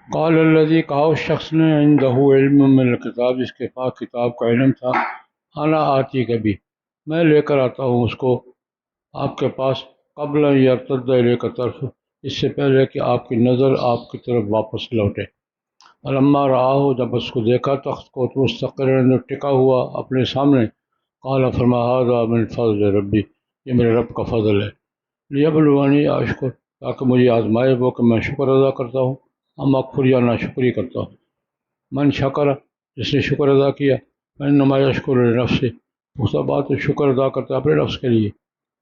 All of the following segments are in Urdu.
قال الذی، کہا اس شخص نے، عنده علم من الکتاب، جس کے پاس کتاب کا علم تھا، انا آتی کبھی، میں لے کر آتا ہوں اس کو آپ کے پاس، قبل ان یرتد الیک طرف، اس سے پہلے کہ آپ کی نظر آپ کی طرف واپس لوٹے۔ فلما رآہ، جب اس کو دیکھا تخت کو، تو مستقرا، ٹکا ہوا اپنے سامنے، قال، فرما، ھذا من فضل ربی، یہ میرے رب کا فضل ہے، لیبلونی اشکر، تاکہ مجھے آزمائے وہ کہ میں شکر ادا کرتا ہوں، ام اکفر، یا ناشکری کرتا ہوں۔ من شکر، جس نے شکر ادا کیا، فانما یشکر لنفسہ، دوسرا بات ہے شکر ادا کرتا ہے اپنے نفس کے لیے۔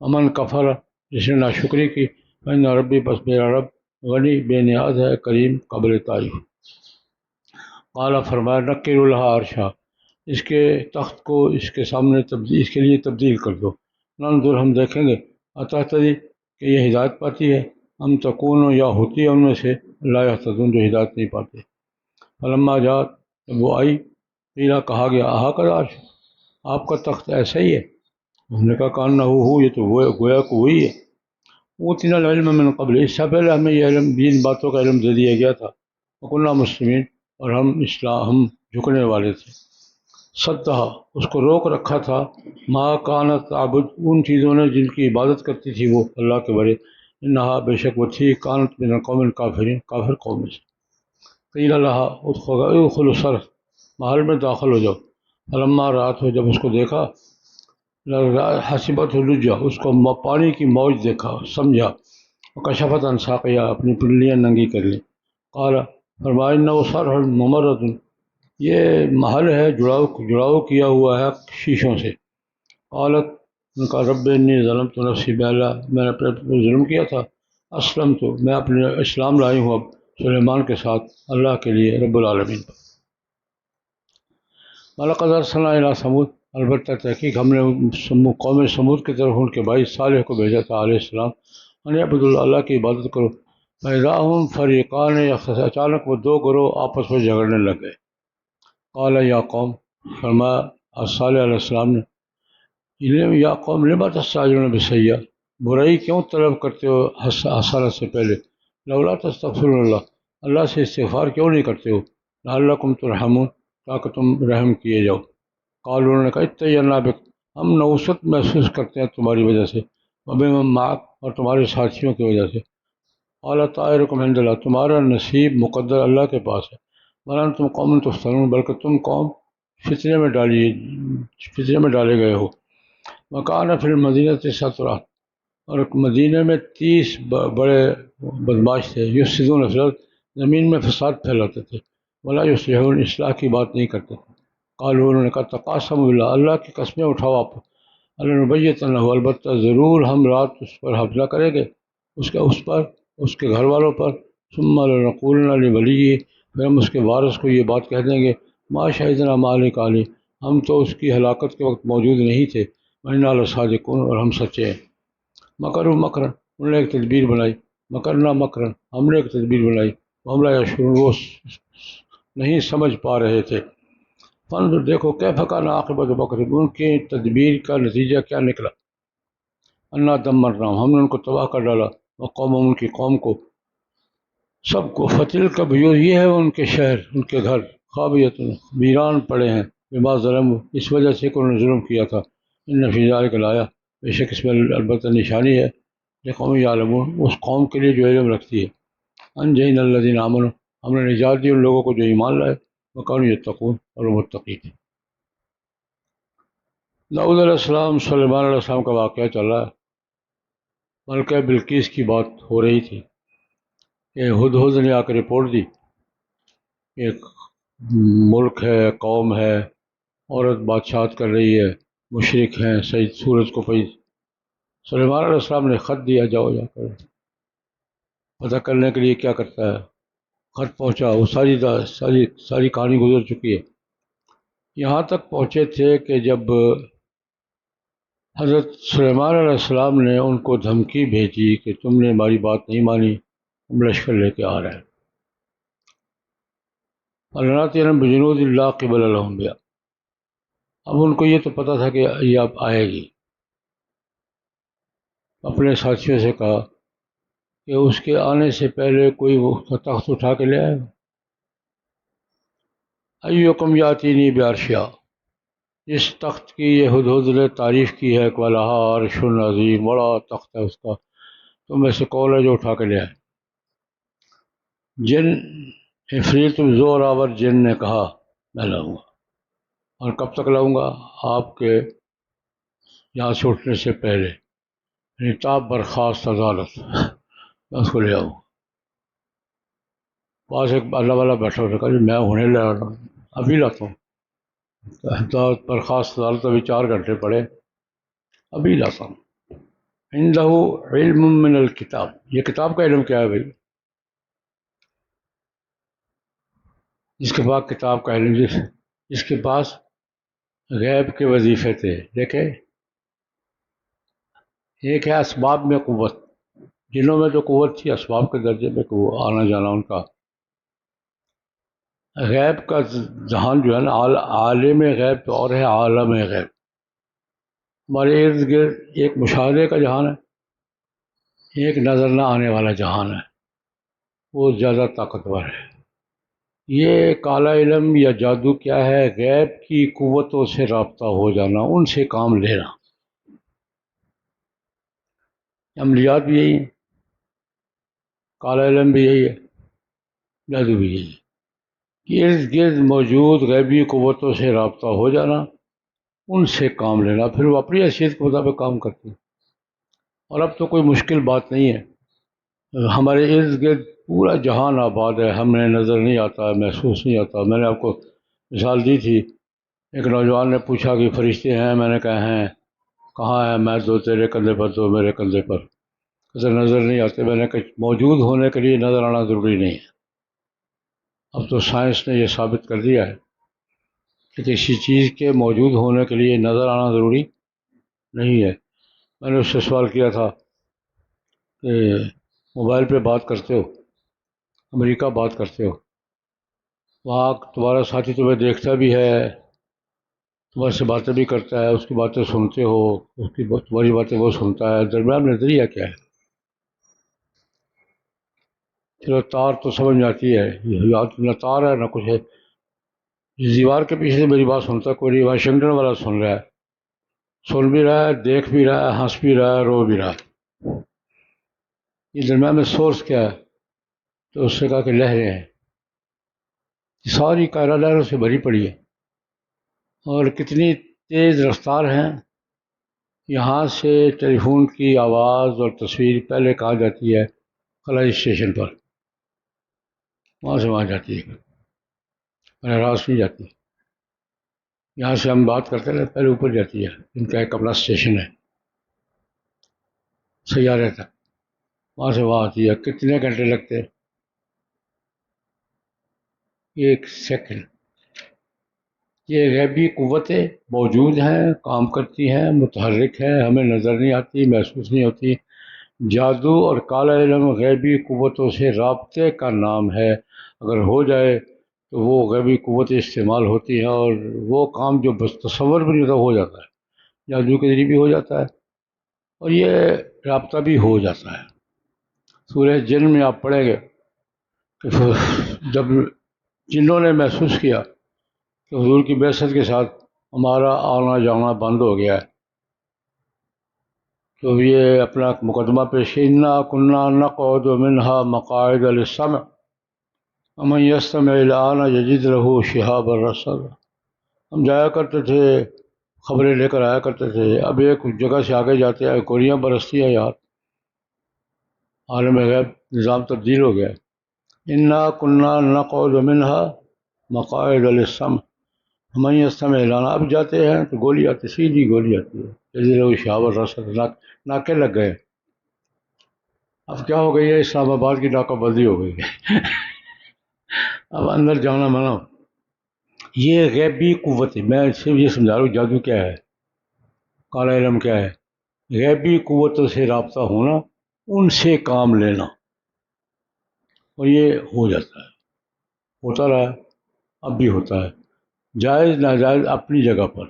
امن کفر، جس نے ناشکری کی، فإن ربی، بس میرا رب، غنی، بے نیاز ہے، کریم، قابل تعریف۔ قال، فرمایا، نکر لہا عرشا، اس کے تخت کو اس کے سامنے تبدیل، اس کے لیے تبدیل کر دو، ننظر، ہم دیکھیں گے، اتہتدی، کہ یہ ہدایت پاتی ہے، ہم تکون، یا ہوتی ہے ان میں سے، لا یہتدون، جو ہدایت نہیں پاتے۔ فلما جات، جب وہ آئی، قیل، کہا گیا، اہکذا عرش، آپ کا تخت ایسا ہی ہے؟ ہم نے کہا، کان ہو، یہ تو گویا کہ وہی ہے، اوتینا العلم من قبل، اس سے پہلے ہمیں یہ علم، ان باتوں کا علم دے دیا گیا تھا، وکنا مسلمین، اور ہم جھکنے والے تھے۔ صدہ، اس کو روک رکھا تھا، ما کانت عبد، ان چیزوں نے جن کی عبادت کرتی تھی وہ اللہ کے بڑے، انہا، بے شک وہ تھی، کانت من قوم کافرین، کافر قوم میں سے۔ قیل لہا ادخل الصرح، محل میں داخل ہو جاؤ۔ فلما رات ہو، جب اس کو دیکھا، حسبت لجہ، اس کو پانی کی موج دیکھا، سمجھا، کشفت عن ساقیہ، اپنی پنڈلیاں ننگی کر لی۔ قال، فرمایا، انہ صرح ممرد، یہ محل ہے جڑاؤ کیا ہوا ہے شیشوں سے۔ قالت، ان کا، رب انی ظلمت نفسی، بے اللہ، میں نے اپنے ظلم کیا تھا، اسلم تو، میں اپنے اسلام لائی ہوں اب سلیمان کے ساتھ اللہ کے لیے رب العالمین پر۔ وَلَقَدْ أَرْسَلْنَا إِلَىٰ ثَمُودَ، البتہ تحقیق ہم نے قوم سمود کی طرف ان کے بھائی صالح کو بھیجا تھا علیہ السلام، ان اعبدوا، اللہ کی عبادت کرو۔ فَإِذَا هُمْ فَرِيقَانِ يَخْتَصِمُونَ، اچانک وہ دو گروہ آپس میں جھگڑنے لگ گئے۔ قال، یا قوم، فرمایا صالح علیہ السلام نے، یا قوم لم تستعجلون بالسیئۃ، برائی کیوں طلب کرتے ہو حسنت سے پہلے، لولا تستغفرون اللہ، اللہ سے استغفار کیوں نہیں کرتے ہو، لعلکم ترحمون، تاکہ تم رحم کیے جاؤ۔ قالوا، انہوں نے کہا، اطیرنا بک، ہم نوست محسوس کرتے ہیں تمہاری وجہ سے، وبمن معک، اور تمہارے ساتھیوں کی وجہ سے۔ قال طائرکم عند اللہ، تمہارا نصیب مقدر اللہ کے پاس ہے، بل انتم قوم تفتنون، بلکہ تم قوم فتنے میں ڈالے گئے ہو۔ وکان فی المدینۃ 70، اور مدینہ میں 30 بڑے بدماش تھے، یفسدون فی الارض، زمین میں فساد پھیلاتے تھے، ولا یصلحون، اصلاح کی بات نہیں کرتے تھے۔ قالوا، انہوں نے کہا، تقاسموا باللہ، اللہ کی قسمیں اٹھاؤ آپ، لنبیتنہ، البتہ ضرور ہم رات اس پر حفظہ کریں گے، اس کے گھر والوں پر، ثم لنقولن لولیہ، پھر ہم اس کے وارث کو یہ بات کہہ دیں گے، ما شہدنا مہلک اہلہ، ہم تو اس کی ہلاکت کے وقت موجود نہیں تھے، وإنا لصادقون، اور ہم سچے ہیں۔ مکروا مکرا، انہوں نے ایک تدبیر بنائی، مکرنا مکرا، ہم نے ایک تدبیر بنائی، وہم لا یشعرون، وہ نہیں سمجھ پا رہے تھے۔ فانظر، دیکھو، کیف کان عاقبۃ مکرہم، ان کی تدبیر کا نتیجہ کیا نکلا۔ انا دمرناہم، ہم نے ان کو تباہ کر ڈالا، وقومہم، ان کی قوم کو، سب کو، فتلک بیوت، یہ ہے ان کے شہر، ان کے گھر، خاویۃ، ویران پڑے ہیں، بما ظلموا، اس وجہ سے کہ انہوں نے ظلم کیا تھا۔ ان فی ذلک لآیہ، بے شک اس میں البتہ نشانی ہے، لقوم یعلمون، اس قوم کے لیے جو علم رکھتی ہے۔ انجینا الذین آمنوا، ہم نے نجات دی ان لوگوں کو جو ایمان لائے، وکانوا یتقون، اور وہ متقی تھے۔ داؤد علیہ السلام، سلیمان علیہ السلام کا واقعہ چل رہا ہے، ملکہ بلقیس کی بات ہو رہی تھی کہ ہدہد نے آ کے رپورٹ دی، ایک ملک ہے، قوم ہے، عورت بادشاہت کر رہی ہے، مشرک ہیں، سید سورج کو پئی۔ سلیمان علیہ السلام نے خط دیا، جاؤ جا کر پتہ کرنے کے لیے کیا کرتا ہے۔ خط پہنچا، وہ ساری کہانی گزر چکی ہے۔ یہاں تک پہنچے تھے کہ جب حضرت سلیمان علیہ السلام نے ان کو دھمکی بھیجی کہ تم نے ہماری بات نہیں مانی، ہم لشکر لے کے آ رہے ہیں، فلناتینہم بجنود لا قبل لہم بہا، اب ان کو یہ تو پتہ تھا کہ یہ اب آئے گی۔ اپنے ساتھیوں سے کہا کہ اس کے آنے سے پہلے کوئی وہ تخت اٹھا کے لے آئے، ایکم یاتینی بعرشہا، اس تخت کی یہ ہدہد نے تعریف کی ہے کہ وَلَہَا عَرْشٌ عظیم، بڑا تخت ہے اس کا، تم میں سے کون ہے جو اٹھا کے لے آئے؟ جن عفریت زوراور جن نے کہا میں لاؤں گا، اور کب تک لاؤں گا؟ آپ کے یہاں سے اٹھنے سے پہلے، یعنی تاب برخاست عدالت میں اس کو لے آؤں۔ پاس ایک اللہ والا بیٹھا ہوتا کہا جی میں ہونے لے رہا ہوں، ابھی لاتا ہوں، برخاست عدالت ابھی 4 گھنٹے پڑے، ابھی لاتا ہوں۔ عندہ علم من الکتاب، یہ کتاب کا علم کیا ہے بھائی؟ جس کے پاس کتاب کا علم، جس کے پاس غیب کے وظیفے تھے۔ دیکھیں، ایک ہے اسباب میں قوت، جنوں میں جو قوت تھی اسباب کے درجے میں آنا جانا ان کا۔ غیب کا جہان جو ہے نا، عالم غیب تو اور ہے عالم غیب۔ ہمارے ارد گرد ایک مشاہدے کا جہان ہے، ایک نظر نہ آنے والا جہان ہے، وہ زیادہ طاقتور ہے۔ یہ کالا علم یا جادو کیا ہے؟ غیب کی قوتوں سے رابطہ ہو جانا، ان سے کام لینا۔ عملیات بھی یہی ہیں، کالا علم بھی یہی ہے، جادو بھی یہی ہے کہ ارد گرد موجود غیبی قوتوں سے رابطہ ہو جانا، ان سے کام لینا، پھر وہ اپنی حیثیت کے مطابق کام کرتے ہیں۔ اور اب تو کوئی مشکل بات نہیں ہے، ہمارے ارد گرد پورا جہان آباد ہے، ہمیں نظر نہیں آتا، محسوس نہیں آتا۔ میں نے آپ کو مثال دی تھی، ایک نوجوان نے پوچھا کہ فرشتے ہیں؟ میں نے کہا ہیں۔ کہاں ہے؟ میں دو تیرے کندھے پر، دو میرے کندھے پر، اسے نظر نہیں آتے۔ میں نے کہا موجود ہونے کے لیے نظر آنا ضروری نہیں ہے، اب تو سائنس نے یہ ثابت کر دیا ہے کہ کسی چیز کے موجود ہونے کے لیے نظر آنا ضروری نہیں ہے۔ میں نے اس سے سوال کیا تھا کہ موبائل پہ بات کرتے ہو، امریکہ بات کرتے ہو، وہاں تمہارا ساتھی تمہیں دیکھتا بھی ہے، تمہارے سے باتیں بھی کرتا ہے، اس کی باتیں سنتے ہو، اس کی تمہاری باتیں وہ سنتا ہے، درمیان نظریہ کیا ہے؟ چلو تار تو سمجھ میں آتی ہے، یاد نہ تار ہے نہ کچھ ہے، اس دیوار کے پیچھے سے میری بات سنتا کوئی نہیں، واشنگٹن والا سن رہا ہے، سن بھی رہا ہے، دیکھ بھی رہا ہے، ہنس بھی رہا ہے، رو بھی رہا ہے۔ یہ درمیان میں سورس کیا ہے؟ تو اس سے کہا کہ لہریں ہیں، ساری کائنات لہروں سے بھری پڑی ہے، اور کتنی تیز رفتار ہیں۔ یہاں سے ٹیلی فون کی آواز اور تصویر پہلے کہاں جاتی ہے؟ خلائی اسٹیشن پر، وہاں سے وہاں جاتی ہے، براہ راست نہیں جاتی۔ یہاں سے ہم بات کرتے ہیں پہلے اوپر جاتی ہے، ان کا ایک اپنا اسٹیشن ہے سیارے تک، وہاں سے وہاں آتی ہے۔ کتنے گھنٹے لگتے ہیں؟ 1 سیکنڈ۔ یہ غیبی قوتیں موجود ہیں، کام کرتی ہیں، متحرک ہیں، ہمیں نظر نہیں آتی، محسوس نہیں ہوتی۔ جادو اور کالا علم غیبی قوتوں سے رابطے کا نام ہے، اگر ہو جائے تو وہ غیبی قوتیں استعمال ہوتی ہیں، اور وہ کام جو بس تصور بھی نہیں ہوتا ہو جاتا ہے، جادو کے ذریعے بھی ہو جاتا ہے، اور یہ رابطہ بھی ہو جاتا ہے۔ سورہ جن میں آپ پڑھیں گے کہ جب جنوں نے محسوس کیا کہ حضور کی بعثت کے ساتھ ہمارا آنا جانا بند ہو گیا ہے، تو یہ اپنا مقدمہ پیش انا کنا نقعد منہا مقاعد للسمع ومن یستمع الآن یجد لہ شہابا رصدا۔ ہم جایا کرتے تھے، خبریں لے کر آیا کرتے تھے، اب ایک جگہ سے آگے جاتے ہیں گولیاں برستی ہیں یار، عالم غیب نظام تبدیل ہو گیا ہے۔ انا کنا نقعد منہا مقاعد للسمع ومن یستمع الآن، اب جاتے ہیں تو گولی آتی، سیدھی گولی آتی ہے، یجد لہ شہابا رصدا، ناکے لگ گئے۔ اب کیا ہو گئی ہے؟ اسلام آباد کی ناکہ بندی ہو گئی ہے، اب اندر جانا منع۔ یہ غیبی قوت ہے، میں صرف یہ سمجھا رہا ہوں جادو کیا ہے، کالا علم کیا ہے۔ غیبی قوتوں سے رابطہ ہونا، ان سے کام لینا، اور یہ ہو جاتا ہے، ہوتا رہا ہے، اب بھی ہوتا ہے، جائز ناجائز اپنی جگہ پر۔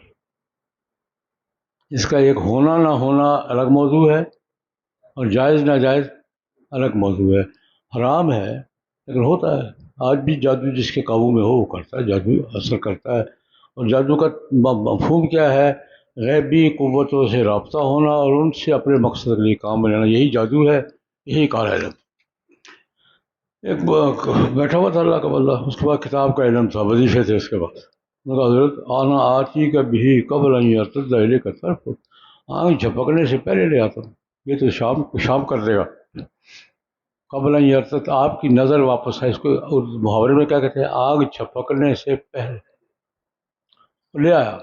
اس کا ایک ہونا نہ ہونا الگ موضوع ہے، اور جائز ناجائز الگ موضوع ہے۔ حرام ہے لیکن ہوتا ہے۔ آج بھی جادو جس کے قابو میں ہو وہ کرتا ہے، جادو اثر کرتا ہے۔ اور جادو کا مفہوم کیا ہے؟ غیبی قوتوں سے رابطہ ہونا اور ان سے اپنے مقصد کے لیے کام میں لینا، یہی جادو ہے، یہی کار علم۔ ایک بیٹھا ہوا تھا اللہ کا بندہ، اس کے بعد کتاب کا علم تھا، وظیفے تھے اس کے بعد۔ میں کہا حضرت آنا آتی کا بھی قبل ان یرتد الیک طرف، آنکھ جھپکنے سے پہلے لے آتا ہوں، یہ تو شام کر دے گا۔ قبل ان یرتد، آپ کی نظر واپس ہے، اس کو محاورے میں کیا کہتے ہیں؟ آنکھ جھپکنے سے پہلے لے آیا،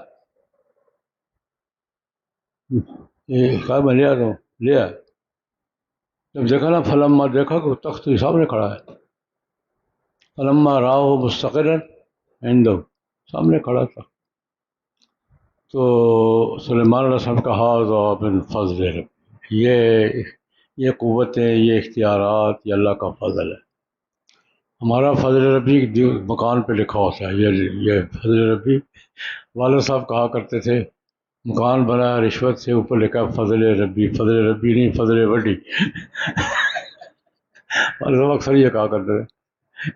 یہ کہا میں لے آتا ہوں، لے آیا۔ جب دیکھا نا، فلما دیکھا کہ وہ تخت کے سامنے کھڑا ہے، فلما راہ مستقرا عنده، سامنے کھڑا تھا۔ تو سلیمان علیہ السلام کا ھذا من فضل رب، یہ قوتیں، یہ اختیارات، یہ اللہ کا فضل ہے۔ ہمارا فضل ربی مکان پہ لکھا ہوتا ہے، یہ فضل ربی والد صاحب کہا کرتے تھے، مکان بنا رشوت سے، اوپر لکھا فضل ربی، فضل ربی نہیں فضل وڈی۔ والد صاحب اکثر یہ کہا کرتے تھے،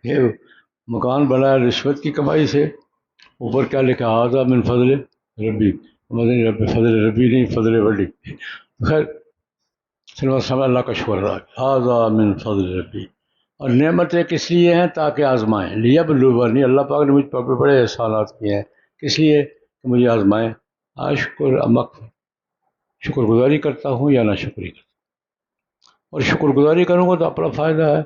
یہ مکان بنا رشوت کی کمائی سے، اوپر کیا لکھا؟ ھذا من فضل ربی، فضل ربی نہیں فضل وڈی۔ خیر سلم اللہ کا شکر ادا، ھذا من فضل ربی۔ اور نعمتیں کس لیے ہیں؟ تاکہ آزمائیں، لیبلونی، اللہ پاک نے مجھ پر بڑے احسانات کیے ہیں، کس لیے؟ کہ مجھے آزمائیں، اشکر ام اکفر، شکر گزاری کرتا ہوں یا نہ شکری کرتا ہوں۔ اور شکر گزاری کروں گا تو اپنا فائدہ ہے،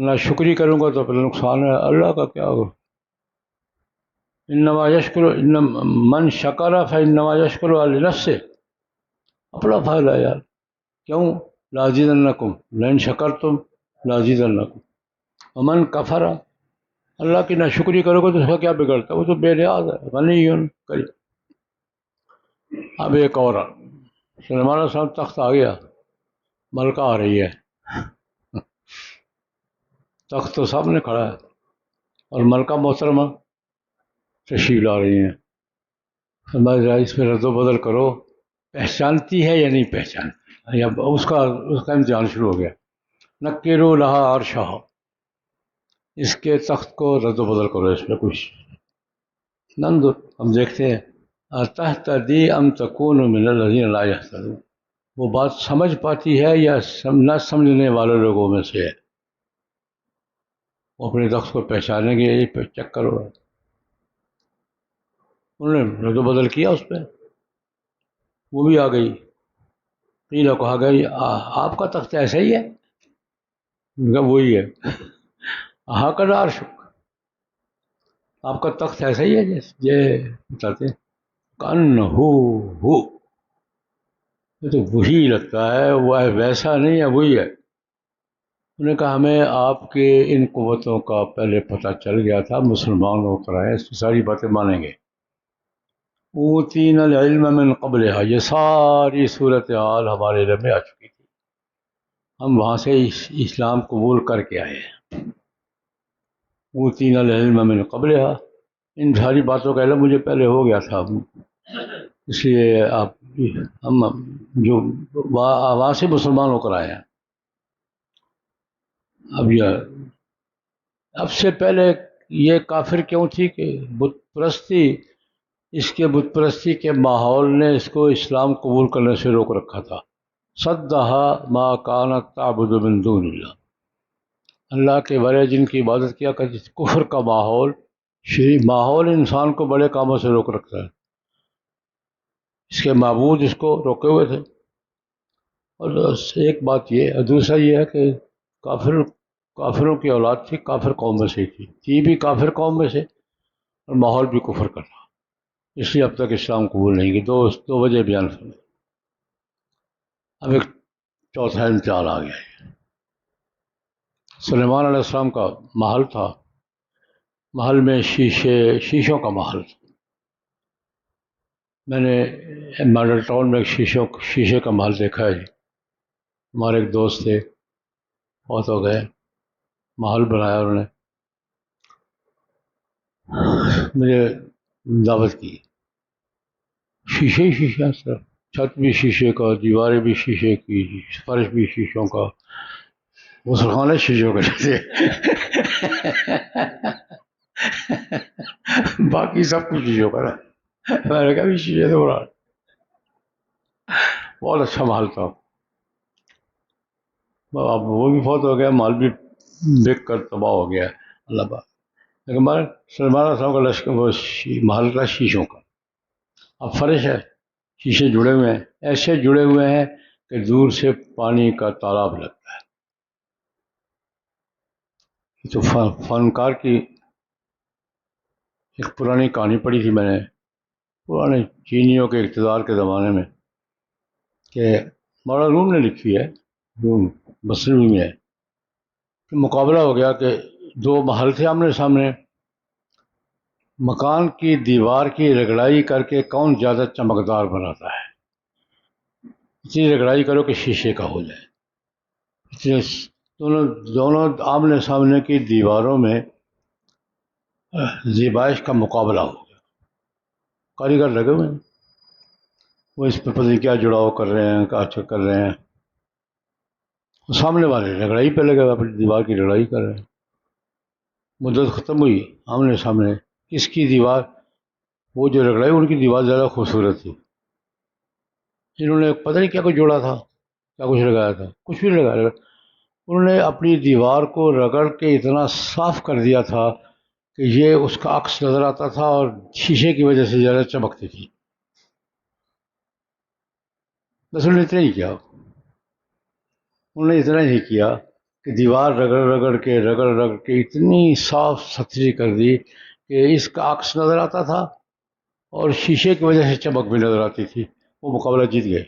نہ شکری کروں گا تو اپنا نقصان ہے، اللہ کا کیا ہوگا؟ انما یشکر من شکر فانما یشکر علی نفسہ، اپنا فائدہ ہے یار، کیوں؟ لازیدنکم لئن شکرتم لازیدنکم ومن کفر، اللہ کی نہ شکری کرو گے تو اس کا کیا بگڑتا ہے؟ وہ تو بے نیاز ہے، غنی کریم۔ اب ایک اور، سلیمان علیہ السلام تخت آ گیا، ملکہ آ رہی ہے، تخت تو سامنے کھڑا ہے اور ملکہ محترمہ تشریف لا رہی ہیں۔ فرمایا اس میں رد و بدل کرو، پہچانتی ہے یا نہیں پہچانتی، یا اس کا امتحان شروع ہو گیا۔ نکروا لہا عرشہا، اس کے تخت کو رد و بدل کرو، اس میں کچھ نندر، ہم دیکھتے ہیں اتہتدی ام تکون من الذین لا یہتدون، وہ بات سمجھ پاتی ہے یا نہ سمجھنے والے لوگوں میں سے ہے، وہ اپنے تخت کو پہچانیں گے، یہ چیک کرو۔ انہوں نے رد و بدل کیا اس پہ، وہ بھی آ گئی، قیل کہا گئی آپ کا تخت ایسا ہی ہے، وہی ہے، ہاکذا عرشک، آپ کا تخت ایسا ہی ہے جیسے یہ بتاتے ہیں، کأنہ ہو، یہ تو وہی لگتا ہے، وہ ویسا نہیں ہے، وہی ہے۔ انہوں نے کہا ہمیں آپ کے ان قوتوں کا پہلے پتہ چل گیا تھا، مسلمان ہو کر آئے، ساری باتیں مانیں گے۔ اوتینا العلم من قبلها، یہ ساری صورتحال ہمارے علم میں آ چکی تھی، ہم وہاں سے اسلام قبول کر کے آئے ہیں۔ اوتینا العلم من قبلها، ان ساری باتوں کا علم مجھے پہلے ہو گیا تھا، اس لیے آپ ہم جو وہاں سے مسلمان ہو کر آئے ہیں۔ اب سے پہلے یہ کافر کیوں تھی؟ کہ بت پرستی، اس کے بت پرستی کے ماحول نے اس کو اسلام قبول کرنے سے روک رکھا تھا۔ صدھا ما کانت تعبد من دون اللہ، اللہ کے بغیر جن کی عبادت کیا کرتی تھی، کفر کا ماحول انسان کو بڑے کاموں سے روک رکھتا ہے، اس کے معبود اس کو روکے ہوئے تھے۔ اور ایک بات یہ، اور دوسرا یہ ہے کہ کافروں کی اولاد تھی، کافر قوم میں سے تھی بھی کافر قوم میں سے، اور ماحول بھی کفر کا تھا، اس لیے اب تک اسلام قبول نہیں کی۔ دو وجہ بیان فرمائی۔ اب ایک چوتھا امتحان آ گیا ہے۔ سلیمان علیہ السلام کا محل تھا، محل میں شیشوں کا محل تھا۔ میں نے ماڈل ٹاؤن میں ایک شیشے کا محل دیکھا ہے، ہمارے ایک دوست تھے، بہت ہو گئے، محل بنایا انہوں نے، مجھے دعوت کی، شیشے ہی شیشہ، سر چھت بھی شیشے کا، دیواریں بھی شیشے کی، فرش بھی شیشوں کا، غسل خانے شیشوں کے تھے۔ باقی سب کچھ شیشوں کا ہے. میں نے کہا بھی شیشے سے بنا. بہت اچھا محل تھا. اب وہ بھی فوت ہو گیا، مال بھی بک کر تباہ ہو گیا ہے. اللہ پاک. لیکن ہمارے سلمان صاحب کا لشکر وہ محل کا شیشوں کا اب فرش ہے. شیشے جڑے ہوئے ہیں، ایسے جڑے ہوئے ہیں کہ دور سے پانی کا تالاب لگتا ہے. تو فنکار کی ایک پرانی کہانی پڑھی تھی میں نے پرانے چینیوں کے اقتدار کے زمانے میں، کہ مولانا روم نے لکھی ہے، روم بصری میں ہے، کہ مقابلہ ہو گیا کہ دو محل تھے آمنے سامنے، مکان کی دیوار کی رگڑائی کر کے کون زیادہ چمکدار بناتا ہے. اتنی رگڑائی کرو کہ شیشے کا ہو جائے. اتنے دونوں آمنے سامنے کی دیواروں میں زیبائش کا مقابلہ ہو گیا. کاریگر لگے ہوئے ہیں، وہ اس پہ پتہ نہیں کیا جڑاؤ کر رہے ہیں، کیا کر رہے ہیں. سامنے والے رگڑائی پہ لگے ہوئے، اپنی دیوار کی رگڑائی کر رہے ہیں. مدت ختم ہوئی، آمنے سامنے کس کی دیوار، وہ جو رگڑائی ان کی دیوار زیادہ خوبصورت تھی. انہوں نے پتہ نہیں کیا کچھ جوڑا تھا، کیا کچھ لگایا تھا، کچھ بھی لگایا. انہوں نے اپنی دیوار کو رگڑ کے اتنا صاف کر دیا تھا کہ یہ اس کا عکس نظر آتا تھا اور شیشے کی وجہ سے زیادہ چمکتی تھی. بس انہوں نے اتنا ہی کیا، انہوں نے اتنا ہی کیا کہ دیوار رگڑ کے اتنی صاف ستھری کر دی کہ اس کا عکس نظر آتا تھا اور شیشے کی وجہ سے چمک بھی نظر آتی تھی. وہ مقابلہ جیت گئے.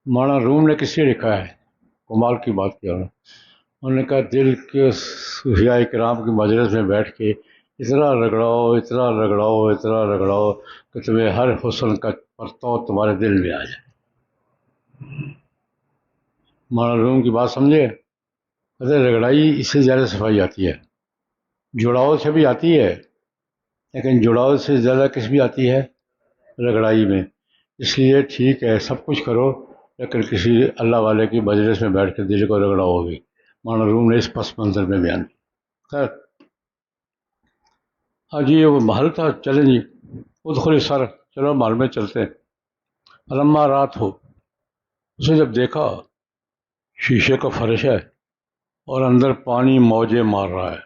مولانا روم نے کس لیے لکھا ہے، کمال کی بات کیا انہوں نے کہا دل کے صوفیاء کرام کی مجلس میں بیٹھ کے اتنا رگڑاؤ اتنا رگڑاؤ اتنا رگڑاؤ کہ تمہیں ہر حسن کا پرتو تمہارے دل میں آ جائے. مولانا روم کی بات سمجھے؟ کہتے رگڑائی اس سے زیادہ صفائی آتی ہے، جڑاؤ سے بھی آتی ہے لیکن جڑاؤ سے زیادہ کس بھی آتی ہے، رگڑائی میں. اس لیے ٹھیک ہے سب کچھ کرو لیکن کسی اللہ والے کی مجلس میں بیٹھ کے دل کو رگڑاؤ ہوگی. مولانا روم نے اس پس منظر میں بیان کیا. خیر ہاں جی وہ محل تھا. چلیں جی ادخل سر، چلو محل میں چلتے ہیں. فلما رات ہو، اسے جب دیکھا شیشے کا فرش ہے اور اندر پانی موجیں مار رہا ہے،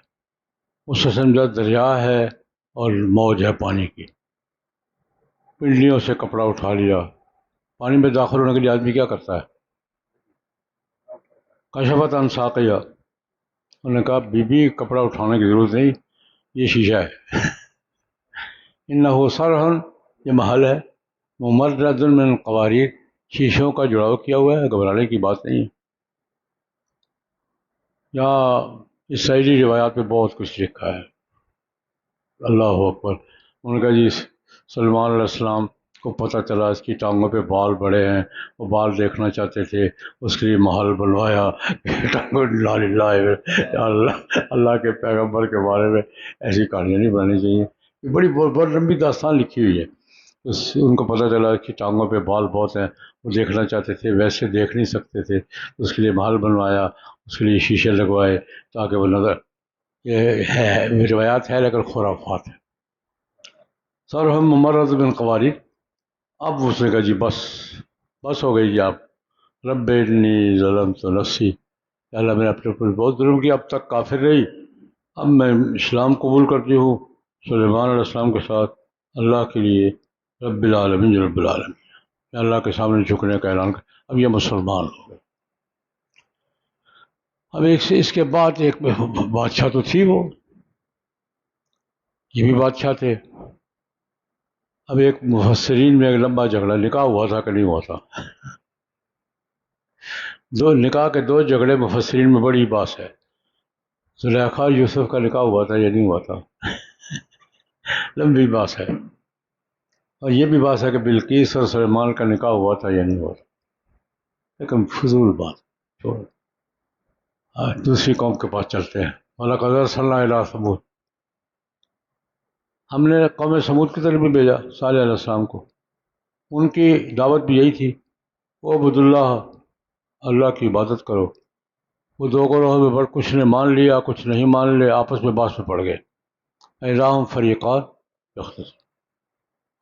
اس سے سمجھا دریا ہے اور موج ہے پانی کی. پنڈلیوں سے کپڑا اٹھا لیا. پانی میں داخل ہونے کے لیے آدمی کیا کرتا ہے، کشفت عن ساقیہ. انہوں نے کہا بی بی کپڑا اٹھانے کی ضرورت نہیں، یہ شیشہ ہے. انہ صرح، یہ محل ہے، ممرد من قواریر، شیشوں کا جڑاؤ کیا ہوا ہے، گھبرانے کی بات نہیں. یہاں اسرائیلی روایات پہ بہت کچھ لکھا ہے. اللہ اکبر. ان کا جی سلمان علیہ السلام کو پتہ چلا اس کی ٹانگوں پہ بال بڑے ہیں، وہ بال دیکھنا چاہتے تھے، اس کے لیے محل بنوایا. اللہ کے پیغمبر کے بارے میں ایسی کہانیاں نہیں بنانی چاہیے. یہ بڑی لمبی داستان لکھی ہوئی ہے. ان کو پتہ چلا کہ ٹانگوں پہ بال بہت ہیں، وہ دیکھنا چاہتے تھے، ویسے دیکھ نہیں سکتے تھے، اس کے لیے محل بنوایا، اس کے لیے شیشے لگوائے تاکہ وہ نظر. یہ ہے روایات ہے لیکن خرافات ہے. سرہم ممرد بن قواری. اب اس نے کہا جی بس ہو گئی جی. آپ رب انی ظلمت نفسی، اللہ میں نے اپنے اوپر بہت ظلم کیا، اب تک کافر رہی، اب میں اسلام قبول کرتی ہوں سلیمان علیہ السلام کے ساتھ اللہ کے لیے. رب العالمین رب العالمین، اللہ کے سامنے جھکنے کا اعلان کر. اب یہ مسلمان ہو گئے. اب اس کے بعد ایک بادشاہ تو تھی، وہ یہ بھی بادشاہ تھے. اب ایک مفسرین میں ایک لمبا جھگڑا، نکاح ہوا تھا کہ نہیں ہوا تھا. نکاح کے دو جھگڑے مفسرین میں بڑی باس ہے. زلیخا یوسف کا نکاح ہوا تھا یا نہیں ہوا تھا، لمبی باس ہے. اور یہ بھی بات ہے کہ بلقیس اور سلیمان کا نکاح ہوا تھا یا نہیں ہوا تھا، لیکن فضول بات چھوڑ. دوسری قوم کے پاس چلتے ہیں. وَلَقَدْ أَرْسَلْنَا إِلَىٰ ثَمُودَ، ہم نے قوم سمود کی طرف بھی بھیجا صالح علیہ السلام کو. ان کی دعوت بھی یہی تھی، عبد اللہ، اللہ کی عبادت کرو. وہ دو گروہ میں بڑھ، کچھ نے مان لیا کچھ نہیں مان لیا، آپس میں بحث میں پڑ گئے. اذا هم فریقان یختصمون،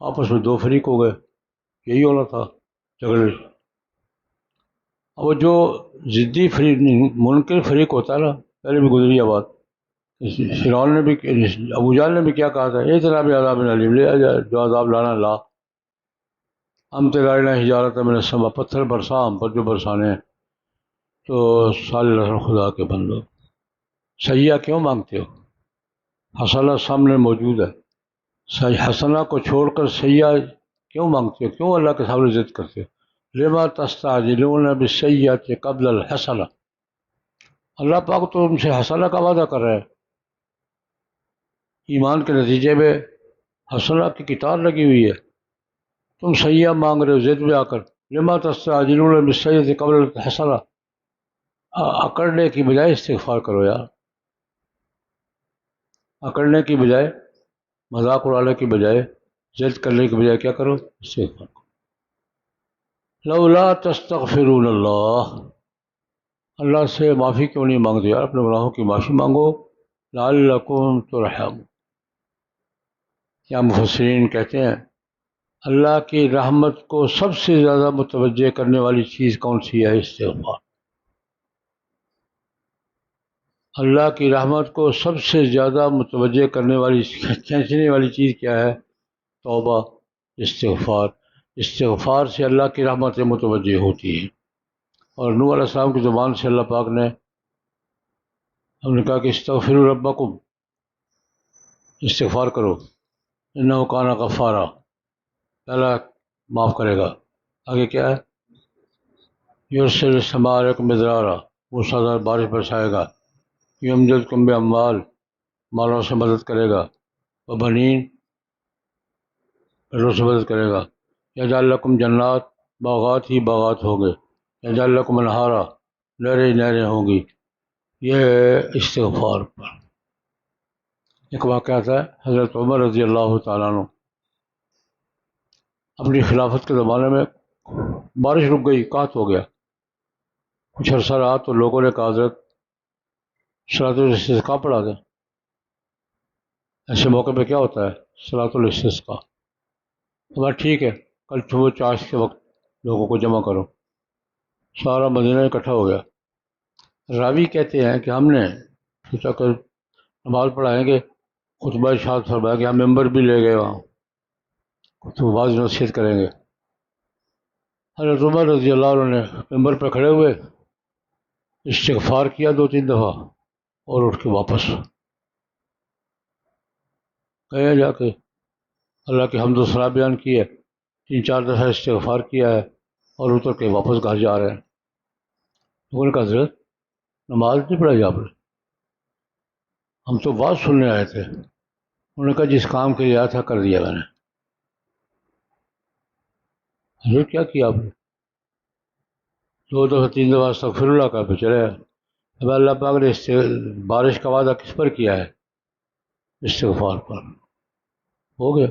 آپس میں دو فریق ہو گئے. یہی ہونا تھا جھگڑے. اب وہ جو ضدی فریق منکر فریق ہوتا ہے نا، پہلے بھی گزری ہے بات. فرعون نے بھی، ابو جہل نے بھی کیا کہا تھا، اتنا بھی عذاب علیم، لے جائے جو عذاب لانا لا. ہم تیرا حجارت من السما، پتھر برسا ہم پر جو برسانے ہیں. تو صالح خدا کے بندو، سیاح کیوں مانگتے ہو؟ حسنہ سامنے موجود ہے. حسنہ کو چھوڑ کر سیاح کیوں مانگتے ہو؟ کیوں اللہ کے سامنے ضد کرتے ہو؟ لما تستعجلون بالسیئۃ قبل الحسنہ، اللہ پاک تو ان سے حسنہ کا وعدہ کر رہا ہے. ایمان کے نتیجے میں حسنہ کی کتار لگی ہوئی ہے، تم سیاح مانگ رہے ہو ضد میں آ کر. لما تستعجلون بالسیئۃ قبل الحسنہ، اکڑنے کی بجائے استغفار کرو یار. اکڑنے کی بجائے، مذاق اڑانے کی بجائے، ضد کرنے کی بجائے کیا کرو؟ استغفار کرو. لولا تستغفرون اللہ، اللہ سے معافی کیوں نہیں مانگتے یار؟ اپنے گناہوں کی معافی مانگو. لعلکم ترحمون. کیا مفسرین کہتے ہیں اللہ کی رحمت کو سب سے زیادہ متوجہ کرنے والی چیز کون سی ہے؟ استغفار. اللہ کی رحمت کو سب سے زیادہ متوجہ کرنے والی، کھینچنے والی چیز کیا ہے؟ توبہ، استغفار. استغفار سے اللہ کی رحمتیں متوجہ ہوتی ہیں. اور نوح علیہ السلام کی زبان سے اللہ پاک نے، ہم نے کہا کہ استغفروا ربکم، استغفار کرو، انہ کان غفارا، اللہ معاف کرے گا. آگے کیا ہے؟ یرسل السماء علیکم مدرارا، موسیٰ بارش برسائے گا. یمددکم باموال، مالوں سے مدد کرے گا. وبنین، بیٹوں سے مدد کرے گا. یجعل لکم جنات، باغات ہی باغات ہوں گے. یجعل لکم انہارا، نہریں نہریں ہوں گی. یہ ہے استغفار پر. ایک واقعہ تھا، حضرت عمر رضی اللہ تعالیٰ عنہ اپنی خلافت کے زمانے میں بارش رک گئی، قحط ہو گیا. کچھ عرصہ رہا تو لوگوں نے کہا حضرت صلاۃ الاستسقاء پڑھا دیں. ایسے موقع پہ کیا ہوتا ہے؟ صلاۃ الاستسقاء. تو بات ٹھیک ہے، کل صبح چاش کے وقت لوگوں کو جمع کرو. سارا مدینہ اکٹھا ہو گیا. راوی کہتے ہیں کہ ہم نے سوچا کہ نماز پڑھائیں گے، خطبہ ارشاد فرمایا کہ ہم ممبر بھی لے گئے، وہاں تو بعض نصیحت کریں گے. حضرت عمر رضی اللہ عنہ نے ممبر پہ کھڑے ہوئے، استغفار کیا 2-3 دفعہ اور اٹھ کے واپس گئے. جا کے اللہ کی حمد و ثنا بیان کی ہے، 3-4 دفعہ استغفار کیا ہے اور اتر کے واپس گھر جا رہے ہیں. لوگوں نے کہا حضرت نماز نہیں پڑھائی آپ نے؟ ہم تو بات سننے آئے تھے. انہوں نے کہا جس کام کے لیے آیا تھا کر دیا میں نے. حضرت کیا کیا آپ نے؟ 2 دفعہ 3 دفعہ استغفر اللہ کا پہ چلے. اب اللہ پاک نے بارش کا وعدہ کس پر کیا ہے؟ استغفار پر. ہو گیا،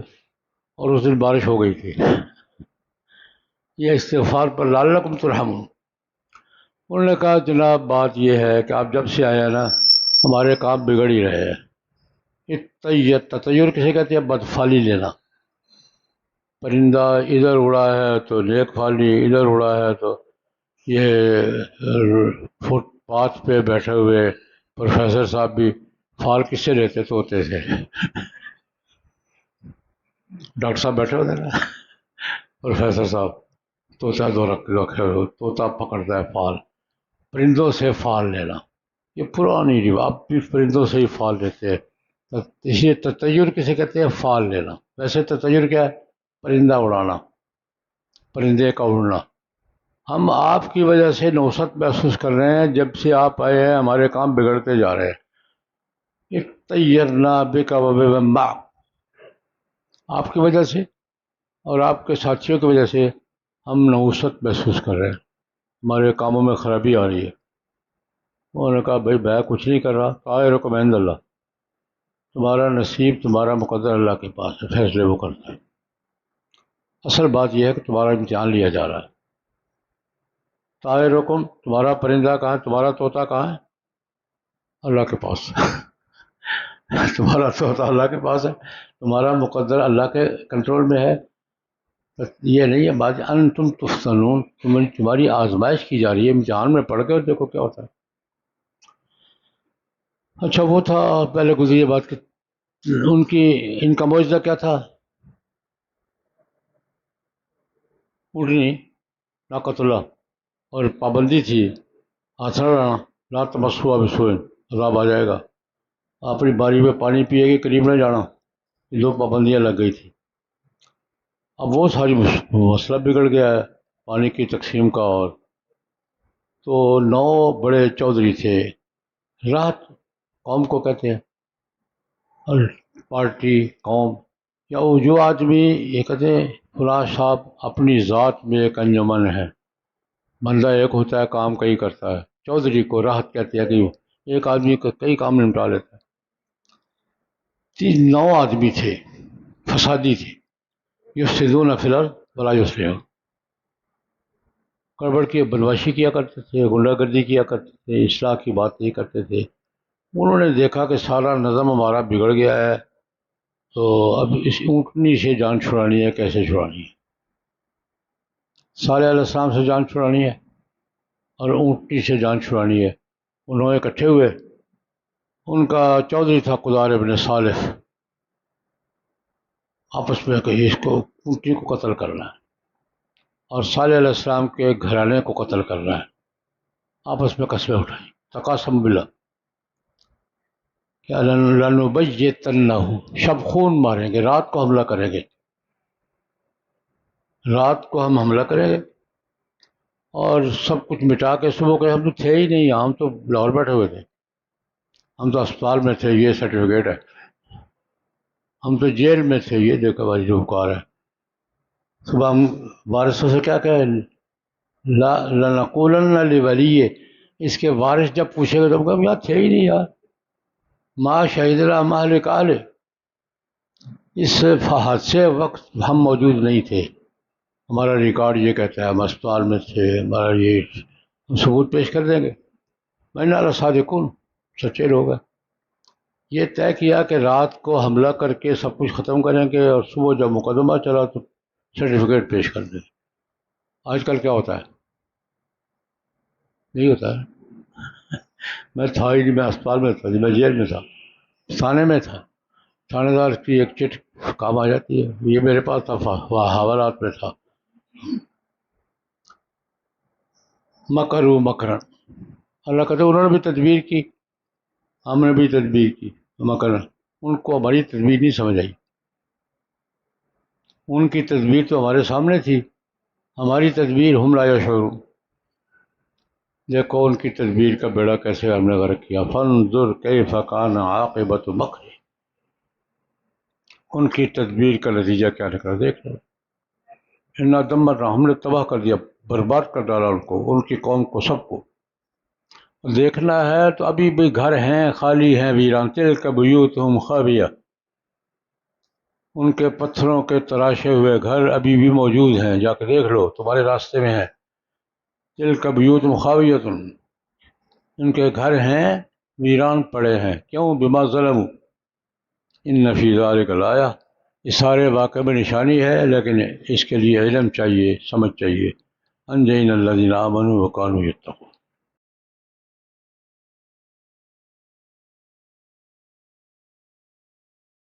اور اس دن بارش ہو گئی تھی. یہ استغفار پر لعلکم ترحمون. انہوں نے کہا جناب بات یہ ہے کہ آپ جب سے آئے ہیں نا ہمارے کام بگڑ ہی رہے ہیں. تطیر کسے کہتے ہیں؟ بدفالی لینا. پرندہ ادھر اڑا ہے تو نیک پھالی، ادھر اڑا ہے تو یہ فٹ پاتھ پہ بیٹھے ہوئے پروفیسر صاحب بھی پھال کس سے لیتے؟ طوطے سے. ڈاکٹر صاحب بیٹھے ہوتے ہیں نا، پروفیسر صاحب طوطا دو رکھے ہوئے، طوطا پکڑتا ہے پھال. پرندوں سے پھال لینا یہ پرانی روایت، آپ بھی پرندوں سے ہی پھال لیتے ہیں. اس لیے تطیر کسے کہتے ہیں؟ پھال لینا. ویسے تطیر کیا ہے؟ پرندہ اڑانا، پرندے کا اڑنا. ہم آپ کی وجہ سے نوست محسوس کر رہے ہیں. جب سے آپ آئے ہیں ہمارے کام بگڑتے جا رہے ہیں. طیرنا بک وبمن معک، آپ کی وجہ سے اور آپ کے ساتھیوں کی وجہ سے ہم نوست محسوس کر رہے ہیں، ہمارے کاموں میں خرابی آ رہی ہے. انہوں نے کہا بھائی میں کچھ نہیں کر رہا، طائرکم عند اللہ، تمہارا نصیب تمہارا مقدر اللہ کے پاس ہے، فیصلے وہ کرتا ہے. اصل بات یہ ہے کہ تمہارا امتحان لیا جا رہا ہے. طائرکم، تمہارا پرندہ کہاں ہے، تمہارا طوطا کہاں ہے؟ اللہ کے پاس تمہارا طوطا اللہ کے پاس ہے، تمہارا مقدر اللہ کے کنٹرول میں ہے. بس یہ نہیں ہے بات، ان تم تفتنون، تمہاری آزمائش کی جا رہی ہے، امتحان میں پڑھ کے اور دیکھو کیا ہوتا ہے. اچھا وہ تھا پہلے گزری بات کہ ان کا معجزہ کیا تھا؟ اٹھنی، ناقۃ اللہ، اور پابندی تھی ہاتھ نہ لانا، لا تمسوا بسوء، عذاب آ جائے گا، اپنی باری میں پانی پیے گی قریب نہ جانا، یہ دو پابندیاں لگ گئی تھی. اب وہ ساری مسئلہ بگڑ گیا ہے پانی کی تقسیم کا. اور تو 9 بڑے چودھری تھے. راحت قوم کو کہتے ہیں، اور پارٹی قوم، یا وہ جو آدمی یہ کہتے ہیں فلاں صاحب اپنی ذات میں ایک انجمن ہے، بندہ ایک ہوتا ہے کام کئی کرتا ہے. چودھری کو راحت کہتے ہیں کہ وہ ایک آدمی کو کئی کام نمٹا لیتا ہے. 9 آدمی تھے فسادی تھے، یفسدون فی الارض ولا یصلحون، گڑبڑ کی بدماشی کیا کرتے تھے، غنڈہ گردی کیا کرتے تھے، اصلاح کی بات نہیں کرتے تھے. انہوں نے دیکھا کہ سارا نظم ہمارا بگڑ گیا ہے، تو اب اس اونٹنی سے جان چھڑانی ہے. کیسے چھڑانی ہے؟ صالح علیہ السلام سے جان چھڑانی ہے اور اونٹنی سے جان چھڑانی ہے. انہوں نے اکٹھے ہوئے. ان کا چودھری تھا قدار ابن صالح، آپس میں کہ اس کو اونٹنی کو قتل کرنا ہے، اور صالح علیہ السلام کے گھرانے کو قتل کرنا ہے. آپس میں قسمیں اٹھائیں، تقاسم باللہ کہ لنبیتنہ، شب خون ماریں گے، رات کو حملہ کریں گے، رات کو ہم حملہ کریں گے اور سب کچھ مٹا کے صبح کے. ہم تو تھے ہی نہیں، ہم تو لاہور بیٹھے ہوئے تھے، ہم تو اسپتال میں تھے، یہ سرٹیفکیٹ ہے. ہم تو جیل میں تھے، یہ دیکھو بھائی جو کار ہے. صبح ہم وارثوں سے کیا کہیں، لا لنقولن لولی، اس کے وارث جب پوچھے گا تو ہم کہیں یار تھے ہی نہیں یار، ما شہدنا مہلک اہلہ، اس حادثے وقت ہم موجود نہیں تھے، ہمارا ریکارڈ یہ کہتا ہے ہم اسپتال میں تھے، ہمارا یہ ہم ثبوت پیش کر دیں گے. میں نے صادقون، سچے لوگ ہیں. یہ طے کیا کہ رات کو حملہ کر کے سب کچھ ختم کریں گے، اور صبح جب مقدمہ چلا تو سرٹیفکیٹ پیش کر دیں. آج کل کیا ہوتا ہے؟ نہیں ہوتا ہے. میں تھا ہی نہیں، میں اسپتال میں تھا، میں جیل میں تھا، تھانے میں تھا. تھانے دار کی ایک چٹ کام آ جاتی ہے، یہ میرے پاس تھا، حوالات میں تھا. مکروا مکرا، اللہ کہتے انہوں نے بھی تدبیر کی، ہم نے بھی تدبیر کی. مکر، ان کو ہماری تدبیر نہیں سمجھ آئی. ان کی تدبیر تو ہمارے سامنے تھی، ہماری تدبیر ہم لا یشعرون. دیکھو ان کی تدبیر کا بیڑا کیسے ہم نے غرق کیا. فانظر کیف کان عاقبۃ مکر، ان کی تدبیر کا نتیجہ کیا نکلا دیکھ لو. انا دمرنا، ہم نے تباہ کر دیا، برباد کر ڈالا ان کو، ان کی قوم کو، سب کو. دیکھنا ہے تو ابھی بھی گھر ہیں خالی ہیں ویران. تلک بیوتہم خاویہ، ان کے پتھروں کے تراشے ہوئے گھر ابھی بھی موجود ہیں، جا کے دیکھ لو، تمہارے راستے میں ہیں. تلک بیوتہم خاویۃ، ان کے گھر ہیں ویران پڑے ہیں. کیوں؟ بما ظلموا، ان فی ذلک لآیہ، اس سارے واقعے میں نشانی ہے، لیکن اس کے لیے علم چاہیے، سمجھ چاہیے. انجینا الذین آمنوا وکانوا یتقون.